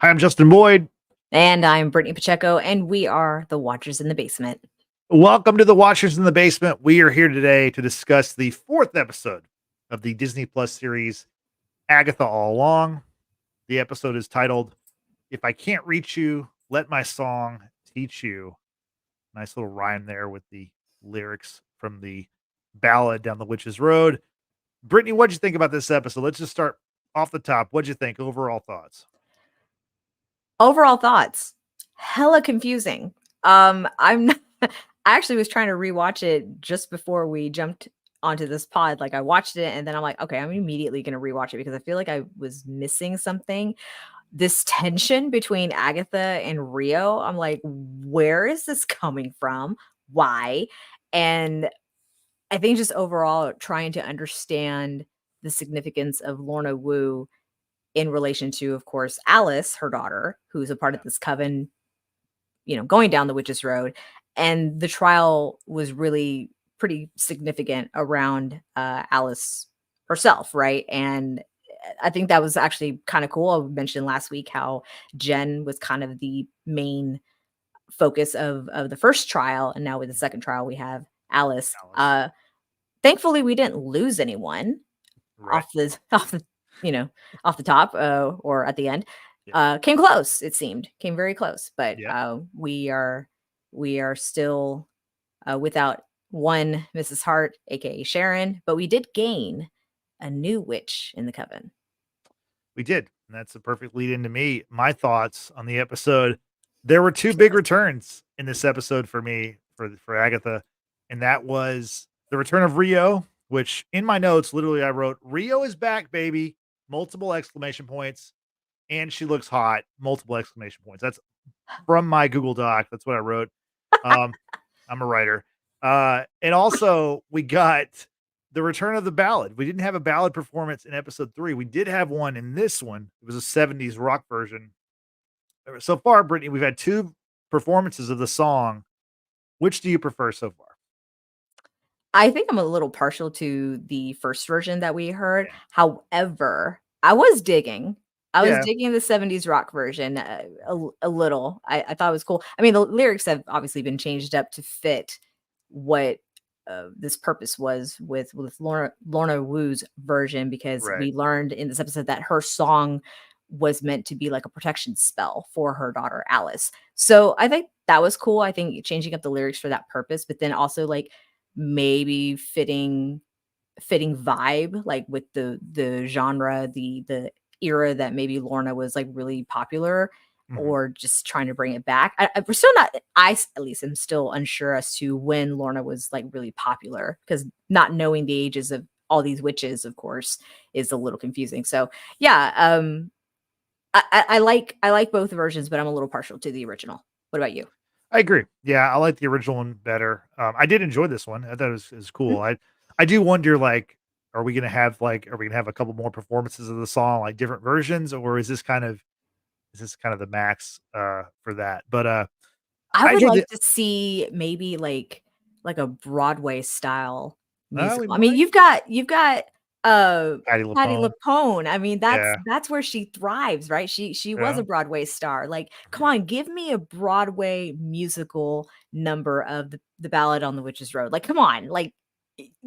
I'm Justin Boyd. And I'm Brittany Pacheco, and we are the Watchers in the Basement. Welcome to the Watchers in the Basement. We are here today to discuss the fourth episode of the Disney Plus series, Agatha All Along. The episode is titled, If I Can't Reach You, Let My Song Teach You. Nice little rhyme there with the lyrics from the ballad Down the Witch's Road. Brittany, what'd you think about this episode? Let's just start off the top. What'd you think? Overall thoughts? Overall thoughts, hella confusing. I'm not, I actually was trying to rewatch it just before we jumped onto this pod. Like I watched it and then I'm like, okay, I'm immediately going to rewatch it because I feel like I was missing something. This tension between Agatha and Rio, I'm like, where is this coming from? Why? And I think just overall trying to understand the significance of Lorna Wu in relation to, of course, Alice, her daughter, who's a part of this coven, going down the witch's road. And the trial was really pretty significant around Alice herself, right? And I think that was actually kind of cool. I mentioned last week how Jen was kind of the main focus of the first trial, and now with the second trial we have Alice. Thankfully, we didn't lose anyone off the off the top or at the end. Came close, it seemed. Came very close, but we are still without one Mrs. Hart, aka Sharon, but we did gain a new witch in the coven. We did. And that's a perfect lead into me. My thoughts on the episode. There were two big returns in this episode for me, for Agatha, and that was the return of Rio, which in my notes, literally I wrote, Rio is back, baby. Multiple exclamation points. And she looks hot. Multiple exclamation points. That's from my Google Doc. That's what I wrote. I'm a writer. And also we got the return of the ballad. We didn't have a ballad performance in episode 3. We did have one in this one. It was a 70s rock version. So far, Brittany, we've had 2 performances of the song. Which do you prefer so far? I think I'm a little partial to the first version that we heard. However, I was digging the 70s rock version a little. I thought it was cool. I mean, the lyrics have obviously been changed up to fit what this purpose was with Lorna Wu's version, because we learned in this episode that her song was meant to be like a protection spell for her daughter Alice. So I think that was cool. I think changing up the lyrics for that purpose, but then also like maybe fitting vibe, like with the genre, the era that maybe Lorna was like really popular, or just trying to bring it back. We're still not, at least I'm still unsure as to when Lorna was like really popular, because not knowing the ages of all these witches, of course, is a little confusing. So yeah, I like both versions, but I'm a little partial to the original. What about you? I agree. Yeah, I like the original one better. I did enjoy this one. I thought it was cool. I do wonder, like, are we gonna have a couple more performances of the song, like different versions, or is this kind of the max for that? But I would like to see maybe like a Broadway style musical. I mean, you've got Patti LuPone. I mean, that's where she thrives, right? She was a Broadway star. Like, come on, give me a Broadway musical number of the Ballad on the Witch's Road. Like, come on, like,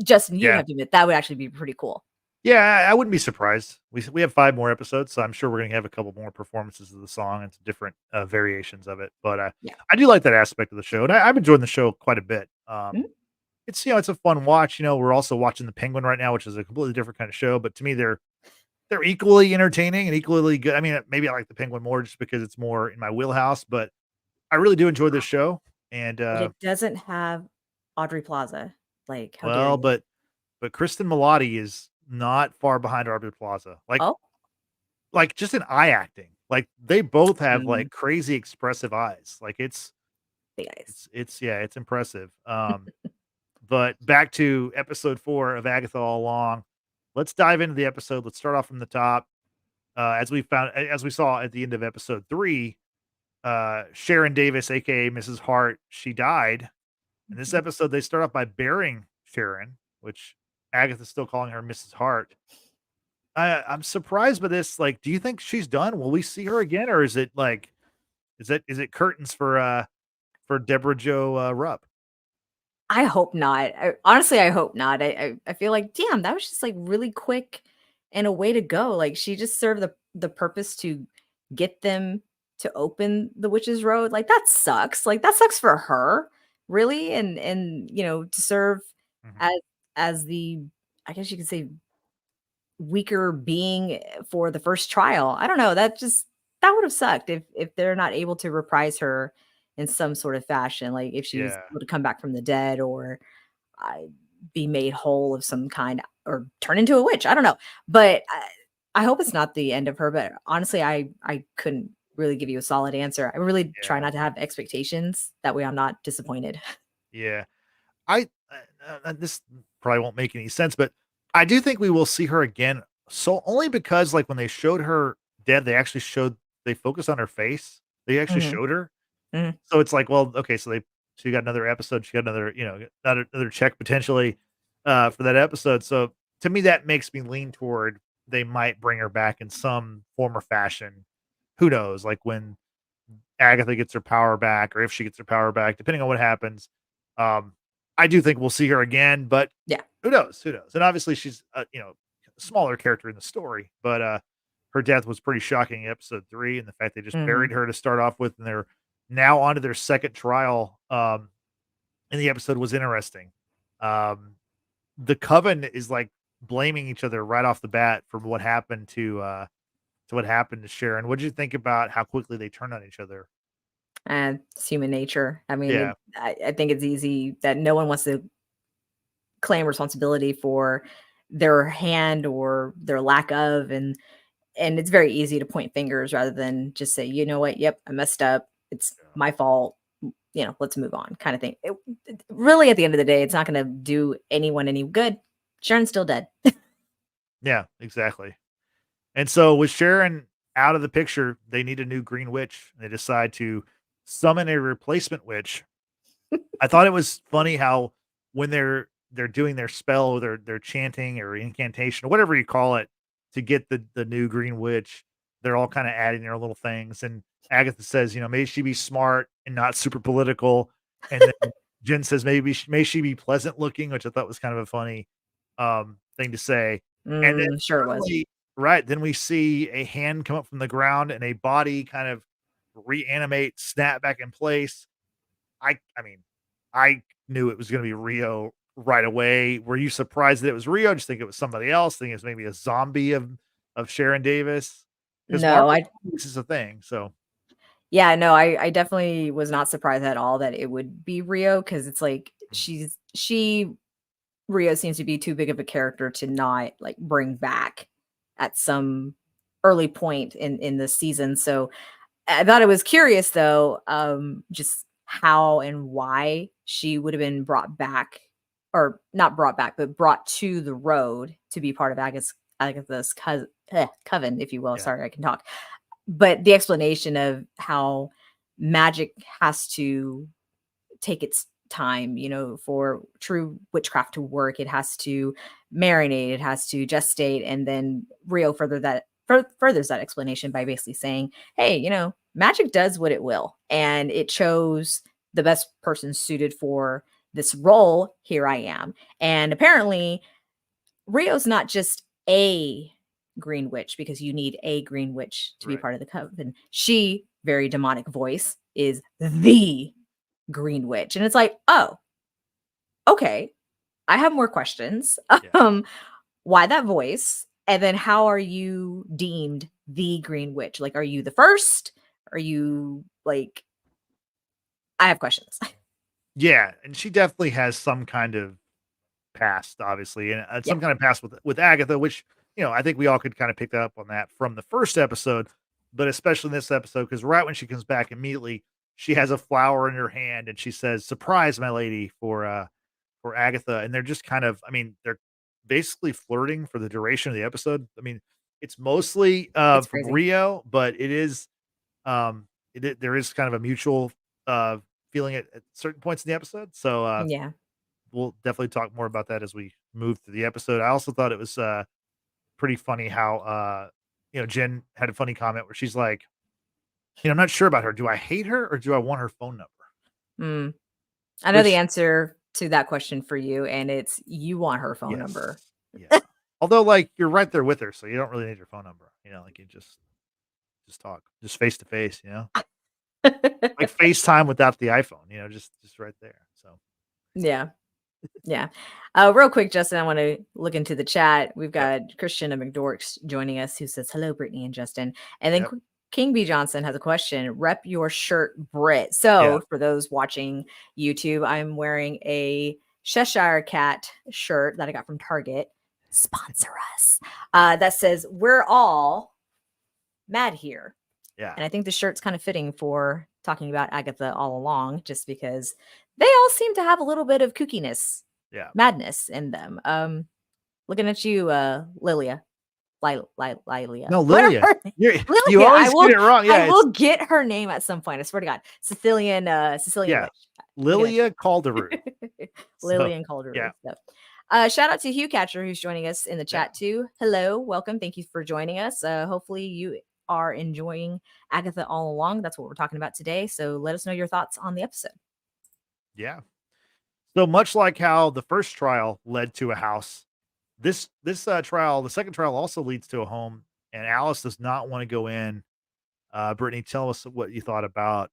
Justin, you have to admit that would actually be pretty cool. Yeah, I wouldn't be surprised. We have 5 more episodes, so I'm sure we're gonna have a couple more performances of the song and some different variations of it. But I do like that aspect of the show, and I'm enjoying the show quite a bit. It's it's a fun watch. We're also watching The Penguin right now, which is a completely different kind of show, but to me they're equally entertaining and equally good. I mean, maybe I like The Penguin more just because it's more in my wheelhouse, but I really do enjoy this show. And but it doesn't have Aubrey Plaza. Like, how dare well, you? but Kristen Milotti is not far behind Aubrey Plaza. Like just in eye acting. Like they both have like crazy expressive eyes. Like it's it's impressive. But back to episode 4 of Agatha All Along. Let's dive into the episode. Let's start off from the top. As we saw at the end of episode 3, Sharon Davis, aka Mrs. Hart, she died. In this episode, they start off by burying Sharon, which Agatha's still calling her Mrs. Hart. I'm surprised by this. Like, do you think she's done? Will we see her again, or is it like is it curtains for Deborah Jo Rupp? I hope not. Honestly, I hope not. I feel like, damn, that was just like really quick and a way to go. Like she just served the purpose to get them to open the witch's road. Like that sucks. Like that sucks for her, really. And to serve Mhm. as the, I guess you could say, weaker being for the first trial. I don't know. That would have sucked if they're not able to reprise her in some sort of fashion, like if she was Yeah, able to come back from the dead or be made whole of some kind or turn into a witch. I don't know, but I hope it's not the end of her. But honestly, I couldn't really give you a solid answer. I really try yeah, not to have expectations. That way, I'm not disappointed. yeah. This probably won't make any sense, but I do think we will see her again. So only because like when they showed her dead, they focused on her face. They actually Hmm. showed her. Hmm. So it's like, well, okay, so she got another episode. She got another, another check potentially for that episode. So to me, that makes me lean toward they might bring her back in some form or fashion. Who knows? Like when Agatha gets her power back, or if she gets her power back, depending on what happens. Um, I do think we'll see her again, but Yeah. who knows? Who knows? And obviously, she's a smaller character in the story, but her death was pretty shocking in episode 3, and the fact they just Hmm. buried her to start off with, and they're now on to their second trial. In the episode was interesting. Um, the coven is like blaming each other right off the bat for what happened to what happened to Sharon. What did you think about how quickly they turned on each other? And it's human nature. I mean, Yeah. I think it's easy that no one wants to claim responsibility for their hand or their lack of, and it's very easy to point fingers rather than just say, you know what, yep, I messed up, it's my fault, let's move on, kind of thing. Really, at the end of the day, it's not going to do anyone any good. Sharon's still dead. Yeah, exactly. And so with Sharon out of the picture, they need a new green witch. They decide to summon a replacement witch. I thought it was funny how when they're doing their spell, their chanting or incantation or whatever you call it to get the new green witch, they're all kind of adding their little things. And Agatha says, may she be smart and not super political. And then Jen says maybe may she be pleasant looking, which I thought was kind of a funny thing to say. And then Sure it was. suddenly, right, then we see a hand come up from the ground and a body kind of reanimate, snap back in place. I mean, I knew it was gonna be Rio right away. Were you surprised that it was Rio? Just think it was somebody else? Think it's maybe a zombie of Sharon Davis? Because No, Marvel I this is a thing, so Yeah, no, I definitely was not surprised at all that it would be Rio, because it's like mm, Rio seems to be too big of a character to not like bring back at some early point in the season. So I thought it was curious though, just how and why she would have been brought back, or not brought back, but brought to the road to be part of Agatha's coven, if you will. yeah, Sorry, I can talk. But the explanation of how magic has to take its time, for true witchcraft to work, it has to marinate, it has to gestate, and then Rio furthers that explanation by basically saying, "Hey, magic does what it will, and it chose the best person suited for this role. Here I am." And apparently, Rio's not just a green witch, because you need a green witch to be right, part of the coven. She, very demonic voice, is the green witch. And it's like, oh, okay. I have more questions. yeah. Um, why that voice? And then how are you deemed the green witch? Like, are you the first? Are you like, I have questions. Yeah, and she definitely has some kind of past, obviously, and, Yeah, some kind of past with Agatha, which, I think we all could kinda pick up on that from the first episode, but especially in this episode, because right when she comes back immediately, she has a flower in her hand, and she says, "Surprise, my lady," for Agatha, and they're just kind of I mean, they're basically flirting for the duration of the episode. I mean, it's mostly, it's from crazy. Rio, but um, there is kind of a mutual, uh, feeling at certain points in the episode, so, Yeah. we'll definitely talk more about that as we move through the episode. I also thought it was, pretty funny how Jen had a funny comment where she's like, I'm not sure about her. Do I hate her or do I want her phone number? Mm. I know the Which, answer to that question for you, and it's you want her phone number. yes, yeah. Although, like, you're right there with her, so you don't really need her phone number. Like you just talk, just face to face. Like FaceTime without the iPhone. Just right there. So Yeah. Yeah. Real quick, Justin, I want to look into the chat. We've yep, got Christian and McDorks joining us who says, hello, Brittany and Justin. And then yep, King B. Johnson has a question. Rep your shirt, Brit. yeah. So for those watching YouTube, I'm wearing a Cheshire Cat shirt that I got from Target. Sponsor us. That says, we're all mad here. Yeah. And I think the shirt's kind of fitting for talking about Agatha all along, just because they all seem to have a little bit of kookiness, Yeah. madness in them. Looking at you, Lilia. Lilia. No, Whatever Lilia. her name- You Lilia. always get it wrong. Yeah. I will get her name at some point. I swear to God. Sicilian Yeah. witch. Lilia Calderoo. Lillian Calderoo. Yeah. So. Shout out to Hugh Catcher who's joining us in the chat Yeah. too. Hello, welcome. Thank you for joining us. Hopefully you are enjoying Agatha all along. That's what we're talking about today. So let us know your thoughts on the episode. Yeah. So much like how the first trial led to a house, this trial, the second trial, also leads to a home, and Alice does not want to go in. Brittany, tell us what you thought about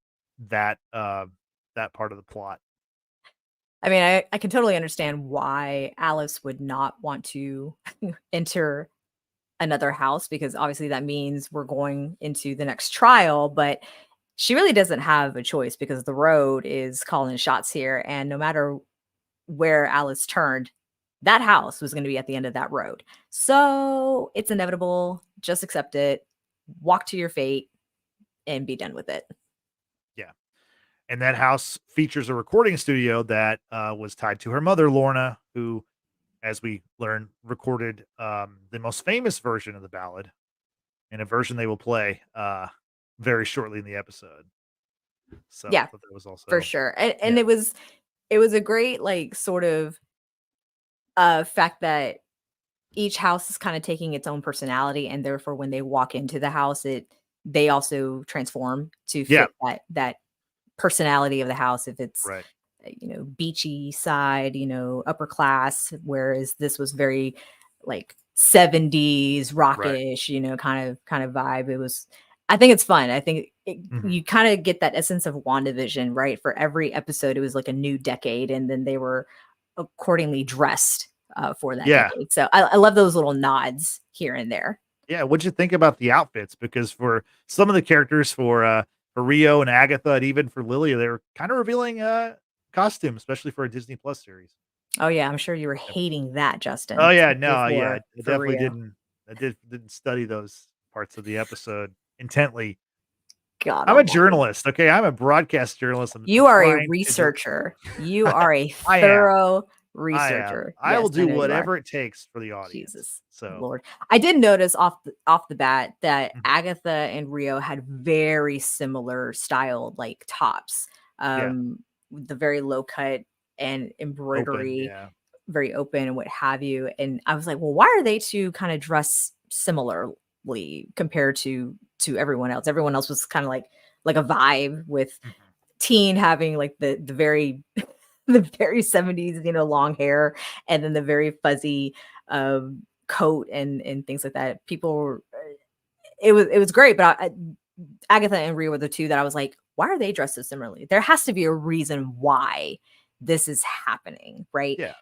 that part of the plot. I mean, I can totally understand why Alice would not want to enter another house, because obviously that means we're going into the next trial, but she really doesn't have a choice because the road is calling shots here. And no matter where Alice turned, that house was going to be at the end of that road. So it's inevitable. Just accept it, walk to your fate, and be done with it. Yeah. And that house features a recording studio that was tied to her mother, Lorna, who, as we learn, recorded the most famous version of the ballad, and a version they will play very shortly in the episode. So Yeah, I thought that was also for sure. And it was a great, like, sort of fact that each house is kind of taking its own personality, and therefore when they walk into the house, they also transform to fit that personality of the house. If it's right. Beachy side, upper class, whereas this was very like 70s rockish, kind of vibe. I think it's fun. I think you kind of get that essence of WandaVision, right? For every episode, it was like a new decade, and then they were accordingly dressed for that decade. So I love those little nods here and there. Yeah, what'd you think about the outfits? Because for some of the characters, for Rio and Agatha, and even for Lilia, they were kind of revealing costume, especially for a Disney Plus series. Oh yeah, I'm sure you were hating that, Justin. Oh yeah, no, yeah, I for definitely Rio. didn't. I didn't study those parts of the episode intently. God, I'm a journalist, okay? I'm a broadcast journalist. You are a researcher. You are a thorough researcher. I will do whatever it takes for the audience. Jesus, so Lord. I did notice off the bat that Agatha and Rio had very similar styled, like, tops. The very low cut and embroidery, very open and what have you. And I was like, well, why are they two kind of dressed similarly compared to everyone else? Everyone else was kind of like a vibe, with Teen having like the very the very 70s, long hair, and then the very fuzzy coat and things like that. People were, it was great, but Agatha and Rio were the two that I was like, why are they dressed so similarly? There has to be a reason why this is happening, right? Yeah.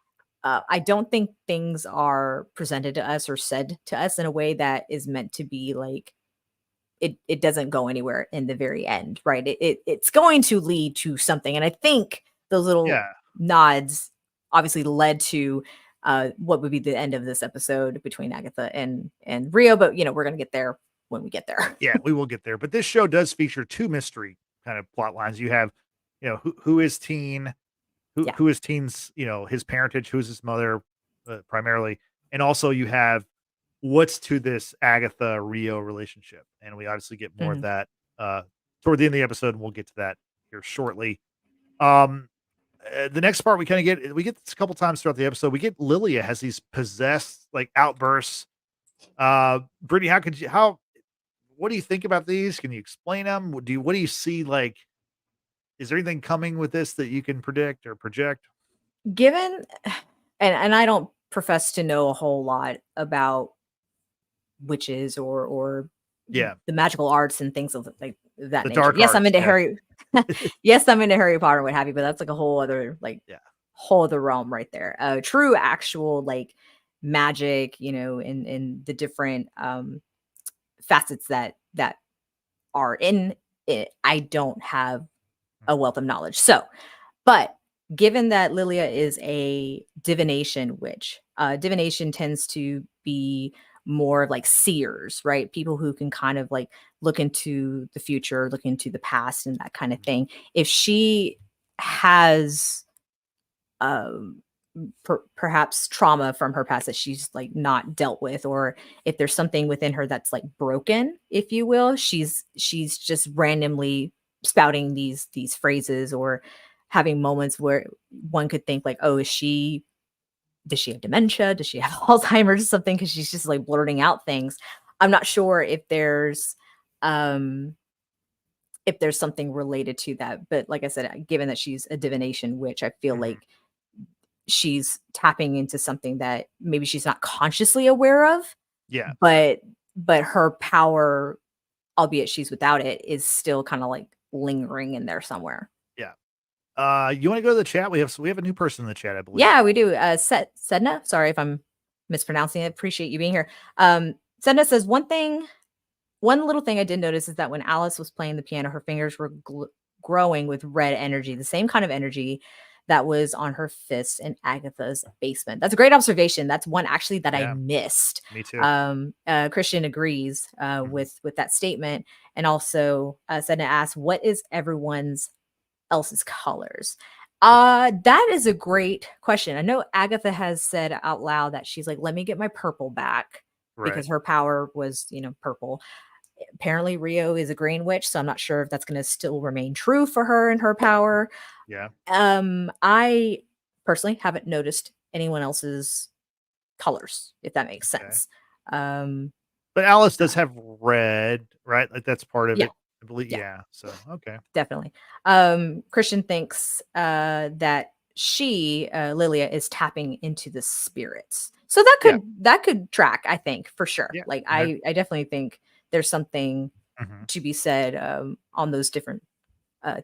I don't think things are presented to us or said to us in a way that is meant to be like, it doesn't go anywhere in the very end, right? It's going to lead to something. And I think those little nods obviously led to what would be the end of this episode between Agatha and Rio. But, we're going to get there when we get there. Yeah, we will get there. But this show does feature two mystery kind of plot lines. You have, who is Teen? Who is Teen's, his parentage? Who's his mother primarily? And also you have what's to this Agatha Rio relationship. And we obviously get more of that toward the end of the episode, and we'll get to that here shortly. The next part we kind of we get this a couple times throughout the episode. We get Lilia has these possessed like outbursts Brittany, what do you think about these? Can you explain them? What do you see? Like, is there anything coming with this that you can predict or project? Given and I don't profess to know a whole lot about witches or Yeah, the magical arts and things of like that the nature. dark Yes, I'm arts. into Yes. Harry. Yes, I'm into Harry Potter and what have you, but that's like a whole other Yeah. whole other realm right there. True actual like magic, in the different facets that are in it. I don't have a wealth of knowledge. So, but given that Lilia is a divination witch, divination tends to be more of like seers, right? People who can kind of like look into the future, look into the past, and that kind of thing. If she has um perhaps trauma from her past that she's like not dealt with, or if there's something within her that's like broken, if you will, she's just randomly spouting these phrases or having moments where one could think like, oh, does she have dementia, does she have Alzheimer's or something, because she's just like blurting out things. I'm not sure um if there's something related to that, but like I said, given that she's a divination witch, I feel Mhm. like she's tapping into something that maybe she's not consciously aware of, Yeah. but her power, albeit she's without it, is still kind of like lingering in there somewhere. Yeah. You want to go to the chat? We have a new person in the chat, I believe. Yeah, we do. Sedna, sorry if I'm mispronouncing it. Appreciate you being here. Sedna says one little thing I did notice is that when Alice was playing the piano, her fingers were growing with red energy, the same kind of energy that was on her fist in Agatha's basement. That's a great observation. That's one actually that I Yeah, missed. me too. Christian agrees Mhm. with that statement, and also Sedna asks, "What is everyone's else's colors?" That is a great question. I know Agatha has said out loud that she's like, "Let me get my purple back." Right. Because her power was, purple. Apparently Rio is a green witch, so I'm not sure if that's going to still remain true for her and her power. Yeah. I personally haven't noticed anyone else's colors, if that makes Okay. sense. Um, But Alice does have red, right? Like that's part of yeah, it, I believe. yeah, Yeah. So okay. definitely. Christian thinks that Lilia, is tapping into the spirits. So Yeah. that could track, I think, for sure. Yeah. Like And they're I definitely think there's something mhm. to be said on those different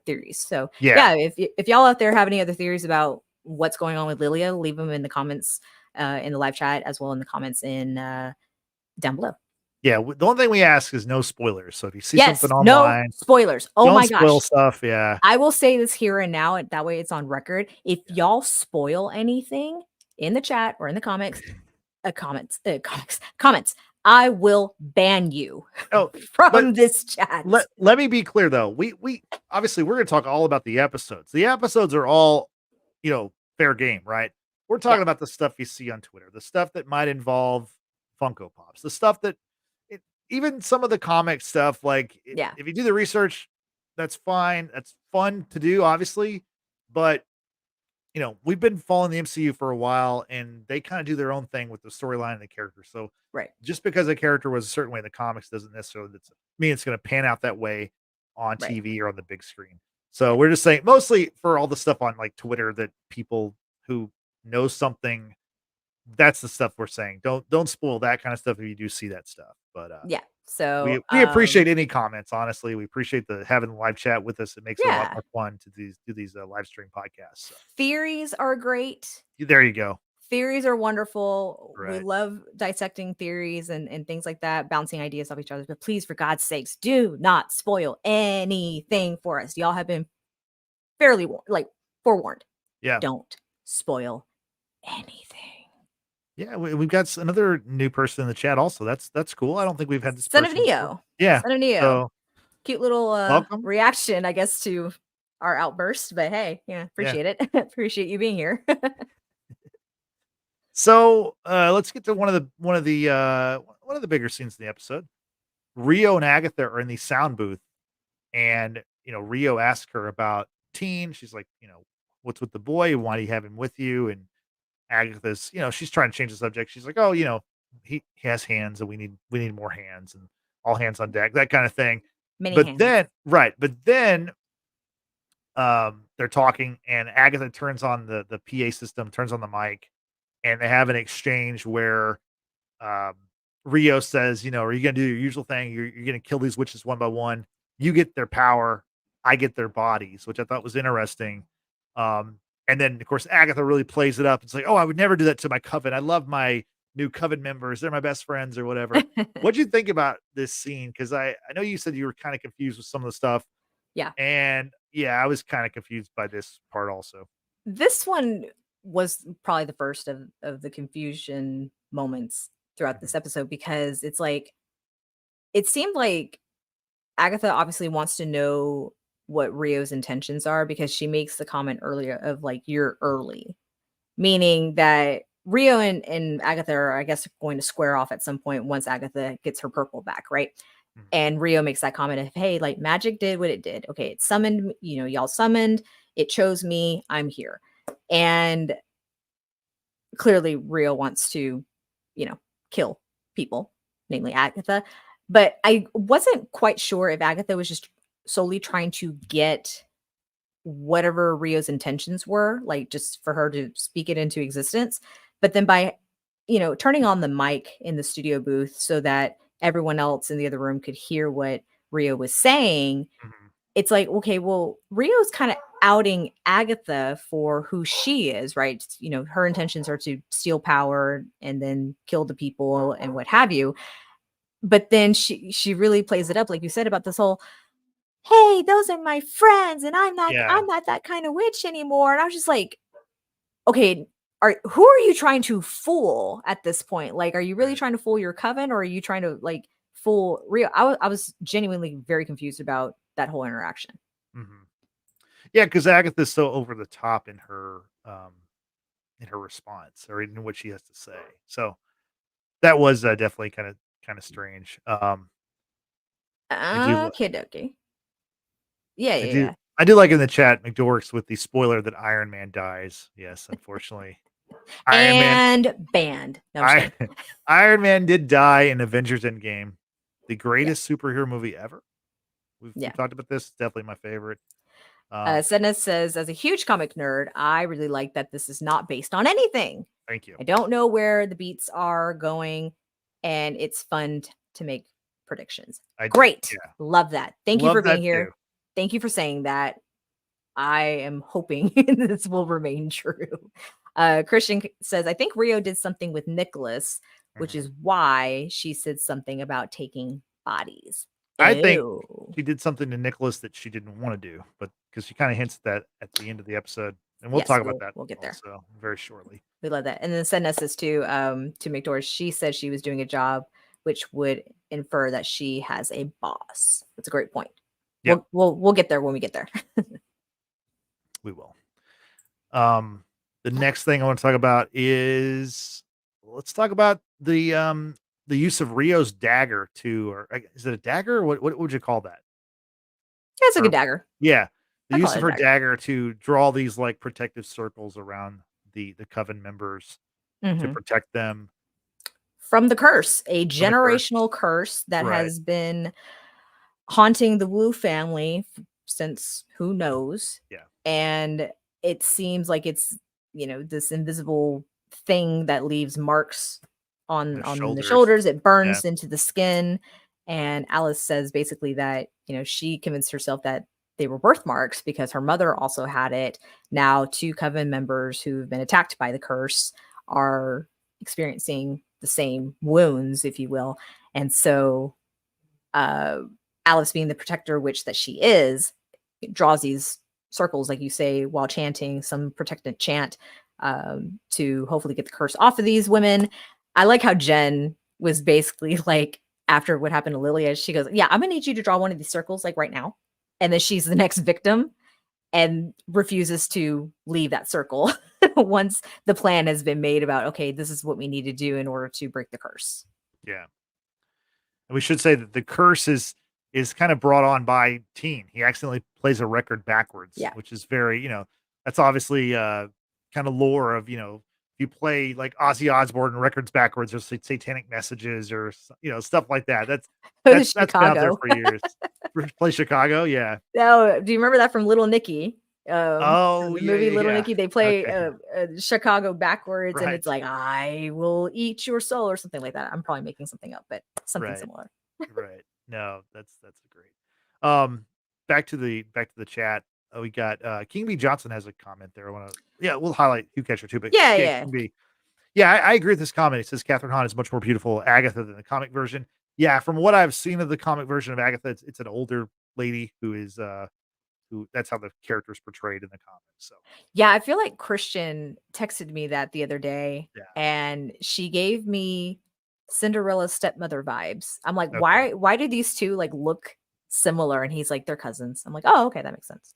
theories. So Yeah. yeah, if y'all out there have any other theories about what's going on with Lilia, leave them in the comments in the live chat, as well in the comments in down below. Yeah. The only thing we ask is no spoilers. So if you see something Yes, no online, spoilers. Oh don't my spoil gosh. stuff. Yeah. I will say this here and now, and that way it's on record. If y'all spoil anything in the chat or in the comments, I will ban you Oh, but from this chat. let me be clear though. We obviously we're gonna talk all about the episodes. The episodes are all, fair game, right? We're Yeah, talking about the stuff you see on Twitter, the stuff that might involve Funko Pops, the stuff that it, even some of the comic stuff, like yeah, if you do the research, that's fine. That's fun to do, obviously. But we've been following the MCU for a while and they kind of do their own thing with the storyline and the character. So right, just because a character was a certain way in the comics doesn't necessarily mean it's going to pan out that way on right, TV or on the big screen. So yeah, we're just saying mostly for all the stuff on like Twitter that people who know something, that's the stuff we're saying. Don't spoil that kind of stuff if you do see that stuff. But yeah. we So we appreciate any comments, honestly. We appreciate the having the live chat with us. It makes it a lot yeah, more fun to do these live stream podcasts. So theories are great. there you go. Theories are wonderful. We Right. love dissecting theories and things like that, bouncing ideas off each other. But please, for God's sakes, do not spoil anything for us. Y'all have been fairly forewarned. Yeah. Don't spoil anything. Yeah, we've got another new person in the chat also. That's cool. I don't think we've had this Son of person before. Neo. Yeah. Son of Neo. So, Cute little welcome. reaction, I guess, to our outburst. But hey, yeah, Yeah. appreciate it. Appreciate you being here. So, let's get to one of the bigger scenes in the episode. Rio and Agatha are in the sound booth and, Rio asks her about teen. She's like, "What's with the boy? Why do you have him with you?" And Agatha's, she's trying to change the subject. She's like, "Oh, he has hands, and we need more hands, and all hands on deck, that kind of thing. Many But hands. then, right, but then they're talking, and Agatha turns on the PA system, turns on the mic, and they have an exchange where um, Rio says, "Are you gonna do your usual thing? You're gonna kill these witches one by one. You get their power, I get their bodies," which I thought was interesting. And then, of course, Agatha really plays it up. It's like, "Oh, I would never do that to my coven. I love my new coven members. They're my best friends, or whatever." What'd you think about this scene? Because I know you said you were kind of confused with some of the stuff, Yeah. and yeah, I was kind of confused by this part also. This one was probably the first of the confusion moments throughout Mhm, this episode because it's like it seemed like Agatha obviously wants to know what Rio's intentions are because she makes the comment earlier of like you're early, meaning that Rio and Agatha are, I guess, going to square off at some point once Agatha gets her purple back, right? mhm. And Rio makes that comment of, hey, like magic did what it did. Okay, it summoned, y'all summoned, it chose me, I'm here. And clearly Rio wants to, kill people, namely Agatha. But I wasn't quite sure if Agatha was just solely trying to get whatever Rio's intentions were, like just for her to speak it into existence. But then by, turning on the mic in the studio booth so that everyone else in the other room could hear what Rio was saying, Mhm. it's like, okay, well, Rio's kind of outing Agatha for who she is, right? Her intentions are to steal power and then kill the people and what have you. But then she really plays it up, like you said, about this whole, hey, those are my friends, and Yeah, I'm not that kind of witch anymore. And I was just like, okay, who are you trying to fool at this point? Like, are you really right. trying to fool your coven, or are you trying to like fool Rio? I was genuinely very confused about that whole interaction. Mhm. Yeah, because Agatha's so over the top in her response or in what she has to say. So that was definitely kind of strange. I do, Okay, dokie. Yeah, I yeah, do, yeah. I do like in the chat McDorks with the spoiler that Iron Man dies. Yes, unfortunately, Iron Man, And banned. No, I'm just I, kidding. Iron Man did die in Avengers Endgame, the Yeah, greatest superhero movie ever. We've yeah. talked about this. Definitely my favorite. Um, Sedna says, as a huge comic nerd, I really like that this is not based on anything. Thank you. I don't know where the beats are going, and it's fun to make predictions. I do. Great. Yeah, Love that. Thank you for love being that too. here. Thank you for saying that. I am hoping this will remain true. Christian says, I think Rio did something with Nicholas, which Mhm. is why she said something about taking bodies. I think Oh, she did something to Nicholas that she didn't wanna do, but because she kinda hints at that at the end of the episode, and we'll yes, talk about we'll that we'll get there. also very shortly. We love that. And then Sedna says to McDoors, she said she was doing a job which would infer that she has a boss. That's a great point. Yep, We'll get there when we get there. we will. Um, the next thing I wanna talk about is let's talk about the use of Rio's dagger to or is it a dagger? What would you call that? Yeah, it's a good Or dagger. yeah, the I call use it of a her dagger. dagger to draw these, like, protective circles around the coven members to Mhm. protect them From the curse, a from the curse. generational curse that Right. has been haunting the Wu family since who knows. Yeah. And it seems like it's, this invisible thing that leaves marks The on the shoulders. shoulders. It Yeah. burns into the skin. And Alice says basically that, she convinced herself that they were birthmarks because her mother also had it. Now, two coven members who've been attacked by the curse are experiencing the same wounds, if you will. And so uh, Alice, being the protector witch that she is, draws these circles, like you say, while chanting some protectant chant to hopefully get the curse off of these women. I like how Jen was basically like, after what happened to Lilia, she goes, yeah, I'm gonna need you to draw one of these circles like right now. And then she's the next victim and refuses to leave that circle once the plan has been made about, okay, this is what we need to do in order to break the curse. Yeah. And we should say that the curse is kind of brought on by Teen. He accidentally plays a record backwards, Yeah. which is very, that's obviously kind of lore of, if you play like Ozzy Osbourne records backwards or satanic messages or stuff like that. That's been out there Chicago. for years. Play Chicago, yeah. No, do you remember that from Little Nicky? Oh, The yeah, movie yeah, Little yeah. Nicky, they play Okay, Chicago backwards, and right, it's like, I will eat your soul, or something like that. I'm probably making something up, but something right, similar. right. No, that's great. Back to the chat. We got King B Johnson has a comment there. I want to we'll highlight Hugh Catcher too, but Yeah, yeah, yeah. King B. Yeah, I agree with this comment. It says Kathryn Hahn is much more beautiful Agatha than the comic version. Yeah, from what I've seen of the comic version of Agatha, it's an older lady who is who that's how the character is portrayed in the comics. So Yeah, I feel like Christian texted me that the other day, yeah, and she gave me Cinderella's stepmother vibes. I'm like, okay, why do these two like look similar? And he's like, they're cousins. I'm like, oh, okay, that makes sense.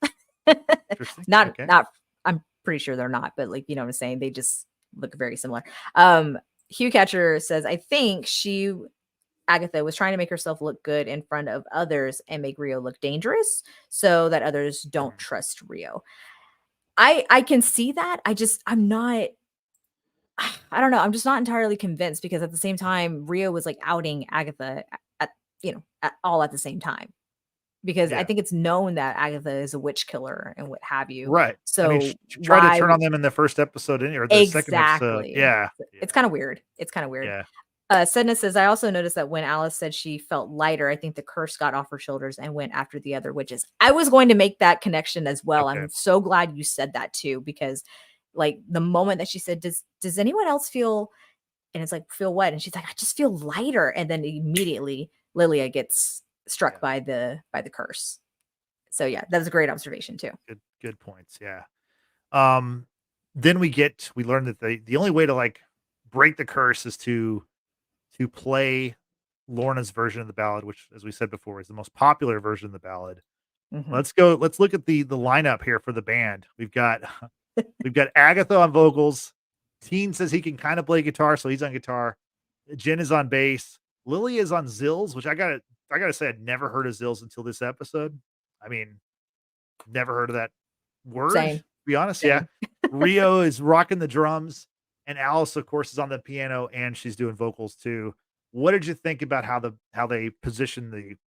interesting. not Okay, not I'm pretty sure they're not, but like, you know what I'm saying? They just look very similar. Um, Hugh Catcher says, I think Agatha was trying to make herself look good in front of others and make Rio look dangerous so that others don't Mhm. trust Rio. I can see that. I'm not I don't know. I'm just not entirely convinced because at the same time, Rio was like outing Agatha at all at the same time. Because I Yeah, think it's known that Agatha is a witch killer and what have you. right. I mean, So she tried to why turn on them in the first episode, or the second episode. exactly? Yeah, It's yeah, kind of weird. It's kind of weird. yeah. Sedna says, I also noticed that when Alice said she felt lighter, I think the curse got off her shoulders and went after the other witches. I was going to make that connection as well. Okay, I'm so glad you said that too, because like the moment that she said, does anyone else feel, and it's like, feel what? And she's like, I just feel lighter. And then immediately Lilia gets struck yeah. by the curse. So yeah, that was a great observation too. Good points. Yeah. Um, then we learn that the only way to like break the curse is to play Lorna's version of the ballad, which, as we said before, is the most popular version of the ballad. Mhm. Let's go. Let's look at the lineup here for the band. We've got Agatha on vocals. Teen says he can kind of play guitar, so he's on guitar. Jen is on bass. Lily is on zills, which I gotta say I'd never heard of zills until this episode. I mean, never heard of that word, to Same, be honest. Yeah. same. Rio is rocking the drums, and Alice, of course, is on the piano and she's doing vocals too. What did you think about how they position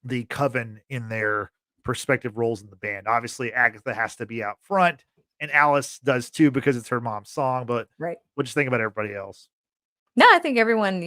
the coven in their respective roles in the band? Obviously, Agatha has to be out front, and Alice does too because it's her mom's song. But Right. what you think about everybody else? No, I think everyone,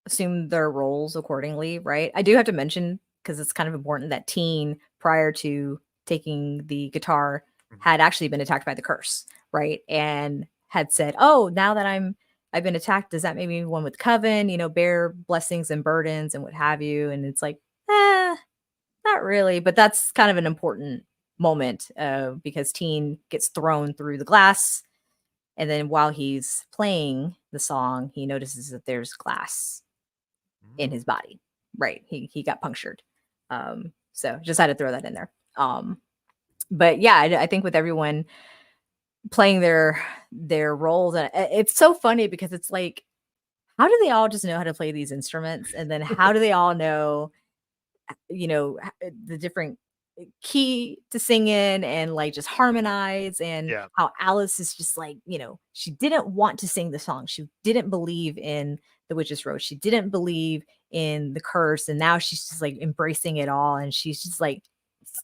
assumed their roles accordingly, right? I do have to mention, because it's kind of important, that Teen, prior to taking the guitar, Mhm. had actually been attacked by the curse, right? And had said, "Oh, now that I've been attacked, does that make me one with Coven? Bear blessings and burdens and what have you?" And it's like, not really. But that's kind of an important moment, because Teen gets thrown through the glass, and then while he's playing the song, he notices that there's glass in Mm, his body. Right. He got punctured. So just had to throw that in there. But yeah, I think with everyone playing their roles, it's so funny because it's like, how do they all just know how to play these instruments? And then how do they all know, the different key to sing in and like just harmonize, and yeah, how Alice is just like, she didn't want to sing the song. She didn't believe in the witch's road. She didn't believe in the curse. And now she's just like embracing it all. And she's just like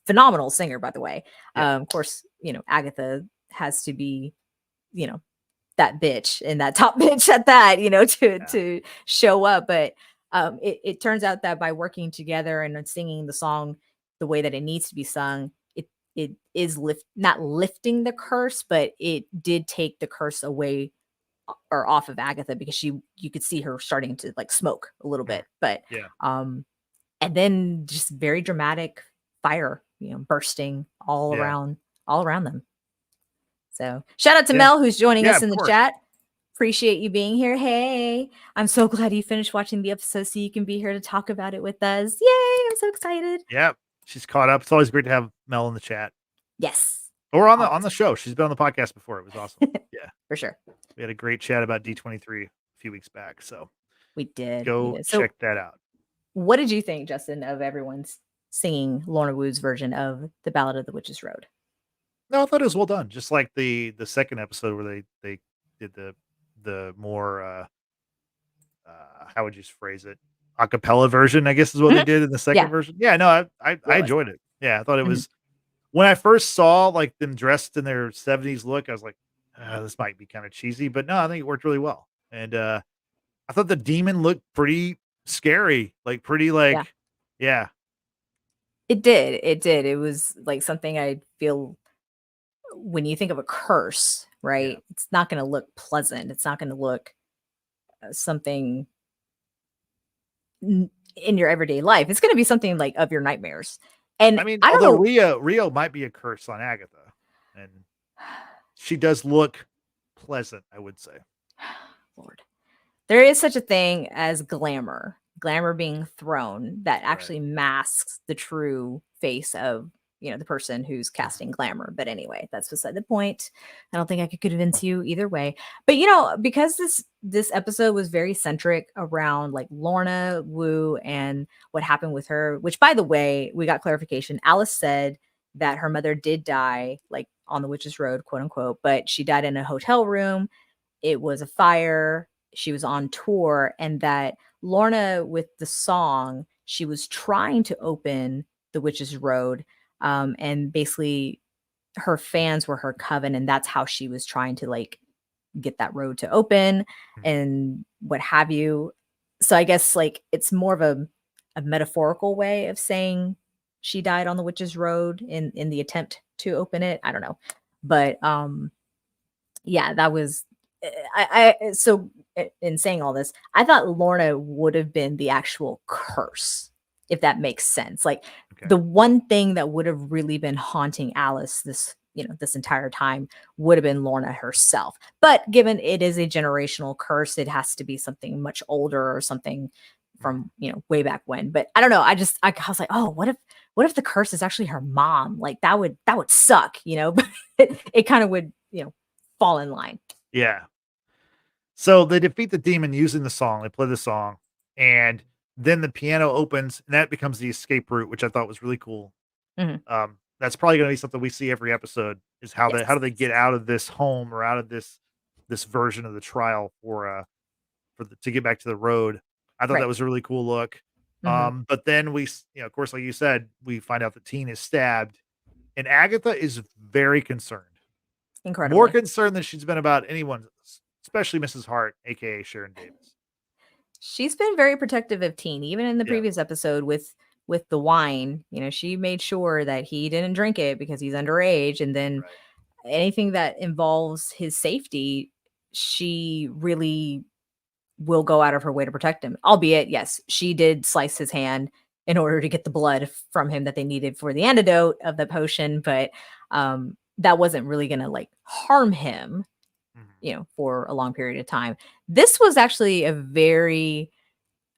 phenomenal singer, by the way. yeah, Of course, Agatha has to be, you know, that bitch and that top bitch at that, yeah, to show up. But it turns out that by working together and singing the song the way that it needs to be sung, it is not lifting the curse, but it did take the curse away, or off of Agatha, because you could see her starting to like smoke a little mm, bit. But yeah, um and then just very dramatic fire, bursting yeah, all around them. So shout out to yeah, Mel, who's joining yeah. us Of in the course. chat. Appreciate you being here. Hey, I'm so glad you finished watching the episode so you can be here to talk about it with us. Yay, I'm so excited. Yeah, she's caught up. It's always great to have Mel in the chat Yes, or on the always, show. She's been on the podcast before. It was awesome. Yeah, for sure. we had a great chat about D23 a few weeks back. So We did. We go did. So, check that out. what did you think, Justin, of everyone's singing Lorna Wood's version of The Ballad of the Witch's Road? No, I thought it was well done. Just like the second episode where they did the more how would you phrase it, a cappella version, I guess is what they Mhm. did in the second Yeah, version. Yeah, no, I it was. enjoyed it. Yeah, I thought it Mhm. was when I first saw like them dressed in their 70s look, I was like, this might be kind of cheesy, but no, I think it worked really well. And I thought the demon looked pretty scary, like pretty Yeah, like yeah, it did. It did. It was like something I feel when you think of a curse, yeah. right? It's not going to look pleasant. It's not going to look something in your everyday life. It's going to be something like of your nightmares. And I mean, I don't although know, Rio might be a curse on Agatha, and she does look pleasant, I would say. Lord. There is such a thing as glamour, glamour being thrown that Right. actually masks the true face of, the person who's Mhm. casting glamour. But anyway, that's beside the point. I don't think I could convince you either way. But because this episode was very centric around like Lorna Wu and what happened with her, which by the way, we got clarification. Alice said that her mother did die like on the witch's road, quote unquote, but she died in a hotel room. It was a fire. She was on tour, and that Lorna, with the song, she was trying to open the Witch's Road. And basically, her fans were her coven, and that's how she was trying to like get that road to open Mhm. and what have you. So I guess like it's more of a metaphorical way of saying she died on the Witch's Road in the attempt to open it. I don't know. But yeah, that was so in saying all this, I thought Lorna would have been the actual curse, if that makes sense. Like Okay. the one thing that would have really been haunting Alice this entire time would have been Lorna herself. But given it is a generational curse, it has to be something much older or something Mhm. from, way back when. But I don't know. I was like, oh, what if the curse is actually her mom? Like that would suck, but it kind of would, fall in line. Yeah. So they defeat the demon using the song. They play the song, and then the piano opens, and that becomes the escape route, which I thought was really cool. Mhm. That's probably going to be something we see every episode. Is how Yes. do they get out of this home or out of this version of the trial to get back to the road. I thought that Right. was a really cool look. Mhm. But then of course, like you said, we find out the teen is stabbed, and Agatha is very concerned. More Incredibly. concerned than she's been about anyone, especially Mrs. Hart, aka Sharon Davis. She's been very protective of Teen, even in the Yeah, previous episode with the wine. She made sure that he didn't drink it because he's underage, and then right. anything that involves his safety, she really will go out of her way to protect him. Albeit, yes, she did slice his hand in order to get the blood from him that they needed for the antidote of the potion, but that wasn't really going to like harm him, Mhm. for a long period of time. This was actually a very